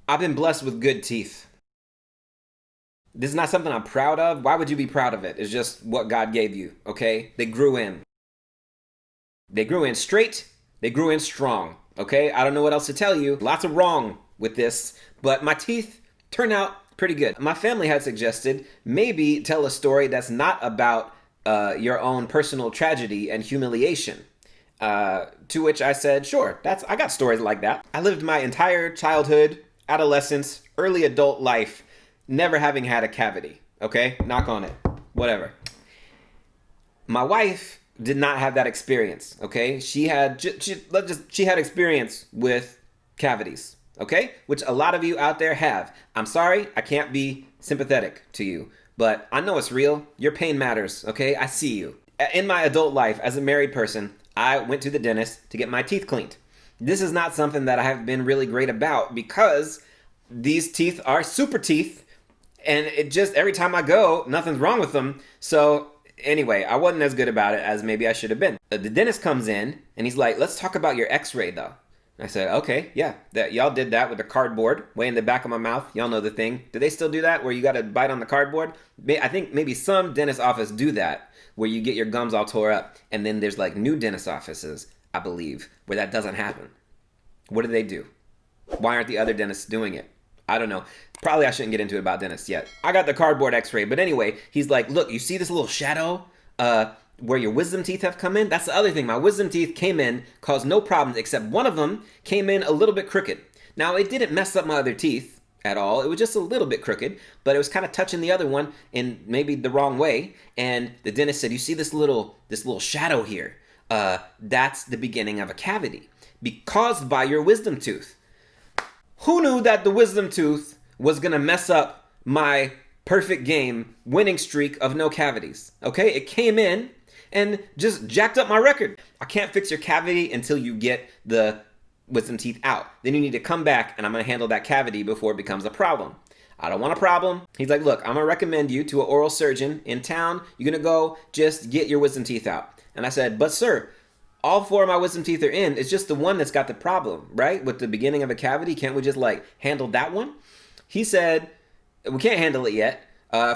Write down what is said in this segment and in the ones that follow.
I've been blessed with good teeth. This is not something I'm proud of. Why would you be proud of it? It's just what God gave you, okay? They grew in. They grew in straight. They grew in strong, okay? I don't know what else to tell you. Lots of wrong with this, but my teeth turned out pretty good. My family had suggested maybe tell a story that's not about your own personal tragedy and humiliation. To which I said, sure, I got stories like that. I lived my entire childhood, adolescence, early adult life never having had a cavity. Okay? Knock on it. Whatever. My wife did not have that experience. Okay? She had experience with cavities. Okay? Which a lot of you out there have. I'm sorry, I can't be sympathetic to you, but I know it's real. Your pain matters. Okay? I see you. In my adult life, as a married person, I went to the dentist to get my teeth cleaned. This is not something that I have been really great about because these teeth are super teeth, and it just, every time I go, nothing's wrong with them. So anyway, I wasn't as good about it as maybe I should have been. The dentist comes in and he's like, let's talk about your x-ray though. I said, okay, yeah, that y'all did that with the cardboard way in the back of my mouth. Y'all know the thing. Do they still do that where you got to bite on the cardboard? I think maybe some dentist office do that where you get your gums all tore up. And then there's like new dentist offices, I believe, where that doesn't happen. What do they do? Why aren't the other dentists doing it? I don't know. Probably I shouldn't get into it about dentists yet. I got the cardboard x-ray. But anyway, he's like, look, you see this little shadow where your wisdom teeth have come in? That's the other thing. My wisdom teeth came in, caused no problems, except one of them came in a little bit crooked. Now, it didn't mess up my other teeth at all. It was just a little bit crooked, but it was kind of touching the other one in maybe the wrong way. And the dentist said, you see this little shadow here? That's the beginning of a cavity caused by your wisdom tooth. Who knew that the wisdom tooth was going to mess up my perfect game winning streak of no cavities? Okay, it came in and just jacked up my record. I can't fix your cavity until you get the wisdom teeth out. Then you need to come back and I'm going to handle that cavity before it becomes a problem. I don't want a problem. He's like, look, I'm going to recommend you to an oral surgeon in town. You're going to go just get your wisdom teeth out. And I said, but sir, all four of my wisdom teeth are in. It's just the one that's got the problem, right? With the beginning of a cavity. Can't we just like handle that one? He said, we can't handle it yet.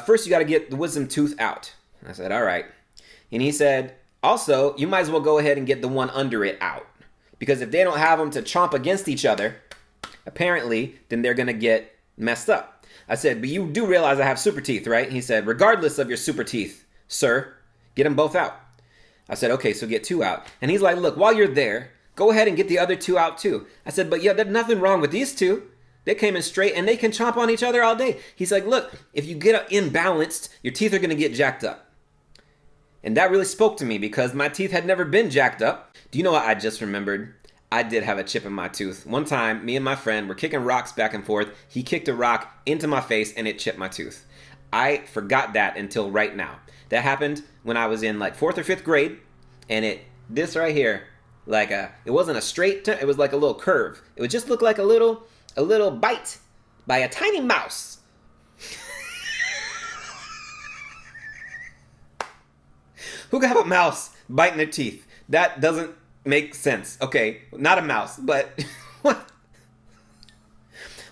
First, you got to get the wisdom tooth out. I said, all right. And he said, also, you might as well go ahead and get the one under it out. Because if they don't have them to chomp against each other, apparently, then they're going to get messed up. I said, but you do realize I have super teeth, right? He said, regardless of your super teeth, sir, get them both out. I said, okay, so get two out. And he's like, look, while you're there, go ahead and get the other two out too. I said, but yeah, there's nothing wrong with these two. They came in straight and they can chomp on each other all day. He's like, look, if you get imbalanced, your teeth are going to get jacked up. And that really spoke to me because my teeth had never been jacked up. Do you know what I just remembered? I did have a chip in my tooth. One time, me and my friend were kicking rocks back and forth. He kicked a rock into my face and it chipped my tooth. I forgot that until right now. That happened when I was in like 4th or 5th grade. And this right here, it wasn't a straight, it was like a little curve. It would just look like a little bite by a tiny mouse. Who got a mouse biting their teeth? That doesn't make sense. Okay, not a mouse, but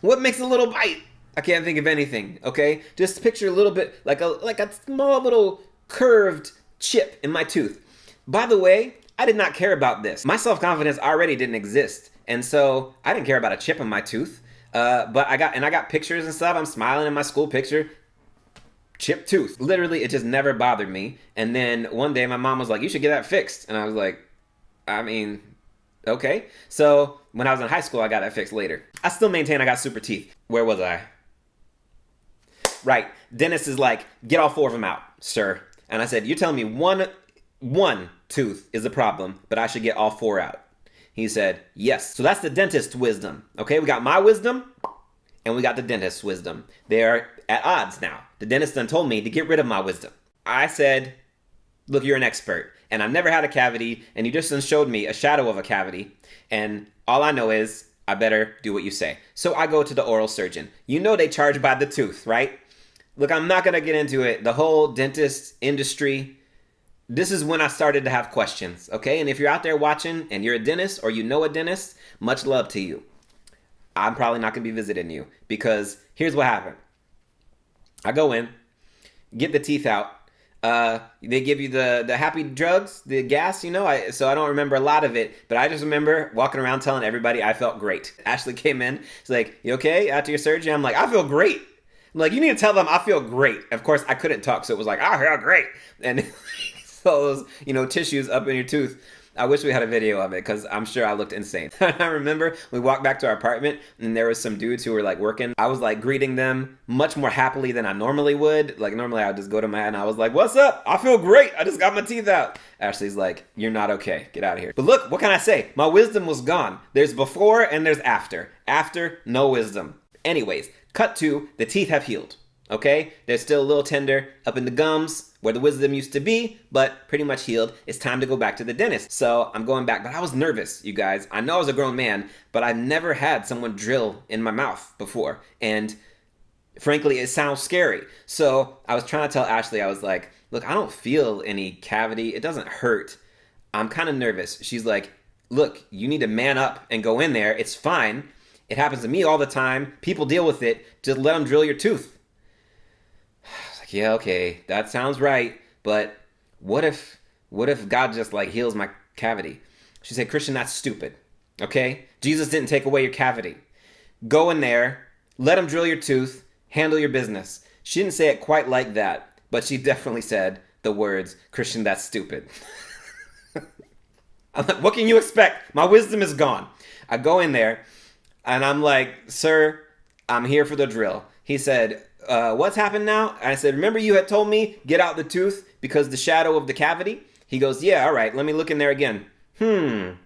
what makes a little bite? I can't think of anything. Okay, just picture a little bit like a small little curved chip in my tooth. By the way, I did not care about this. My self-confidence already didn't exist, and so I didn't care about a chip in my tooth. But I got pictures and stuff. I'm smiling in my school picture. Chipped tooth. Literally, it just never bothered me. And then one day my mom was like, you should get that fixed. And I was like, I mean, okay. So when I was in high school, I got that fixed later. I still maintain I got super teeth. Where was I? Right. Dentist is like, get all four of them out, sir. And I said, you're telling me one tooth is a problem, but I should get all four out. He said, yes. So that's the dentist's wisdom. Okay, we got my wisdom and we got the dentist's wisdom. They are at odds now. The dentist done told me to get rid of my wisdom. I said, look, you're an expert and I've never had a cavity and you just done showed me a shadow of a cavity and all I know is I better do what you say. So I go to the oral surgeon. You know they charge by the tooth, right? Look, I'm not going to get into it. The whole dentist industry, this is when I started to have questions, okay? And if you're out there watching and you're a dentist or you know a dentist, much love to you. I'm probably not going to be visiting you, because here's what happened. I go in, get the teeth out. They give you the happy drugs, the gas, so I don't remember a lot of it, but I just remember walking around telling everybody I felt great. Ashley came in. She's like, you okay after your surgery? I'm like, I feel great. I'm like, you need to tell them I feel great. Of course, I couldn't talk, so it was like, I feel great. And so those, tissues up in your tooth. I wish we had a video of it, because I'm sure I looked insane. I remember we walked back to our apartment, and there was some dudes who were like working. I was like greeting them much more happily than I normally would. Like normally I would just go to my and I was like, what's up? I feel great. I just got my teeth out. Ashley's like, you're not okay. Get out of here. But look, what can I say? My wisdom was gone. There's before and there's after. After, no wisdom. Anyways, cut to, the teeth have healed. Okay? They're still a little tender up in the gums where the wisdom used to be, but pretty much healed. It's time to go back to the dentist. So I'm going back, but I was nervous, you guys. I know I was a grown man, but I've never had someone drill in my mouth before. And frankly, it sounds scary. So I was trying to tell Ashley, I was like, look, I don't feel any cavity. It doesn't hurt. I'm kind of nervous. She's like, look, you need to man up and go in there. It's fine. It happens to me all the time. People deal with it. Just let them drill your tooth. Yeah, okay, that sounds right, but what if God just like heals my cavity? She said, Christian, that's stupid, okay? Jesus didn't take away your cavity. Go in there, let him drill your tooth, handle your business. She didn't say it quite like that, but she definitely said the words, Christian, that's stupid. I'm like, what can you expect? My wisdom is gone. I go in there, and I'm like, sir, I'm here for the drill. He said, what's happened now? And I said, remember you had told me get out the tooth because the shadow of the cavity? He goes, yeah, all right, let me look in there again. I'm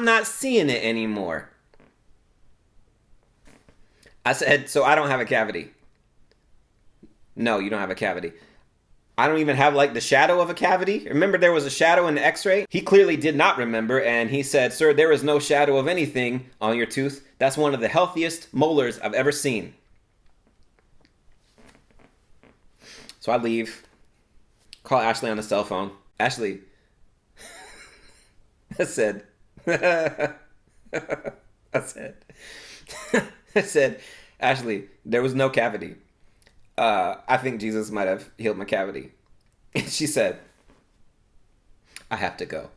not seeing it anymore. I said, so I don't have a cavity. No, you don't have a cavity. I don't even have like the shadow of a cavity. Remember there was a shadow in the x-ray? He clearly did not remember, and he said, sir, there is no shadow of anything on your tooth. That's one of the healthiest molars I've ever seen. So I leave, call Ashley on the cell phone. Ashley, I said, Ashley, there was no cavity. I think Jesus might have healed my cavity. And she said, I have to go.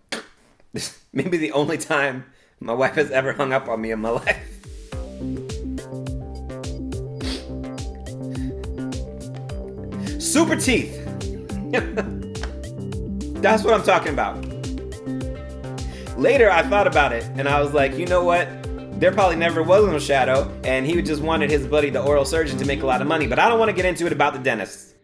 This may be the only time my wife has ever hung up on me in my life. Super teeth. That's what I'm talking about. Later, I thought about it, and I was like, you know what? There probably never was no shadow, and he just wanted his buddy, the oral surgeon, to make a lot of money. But I don't want to get into it about the dentist.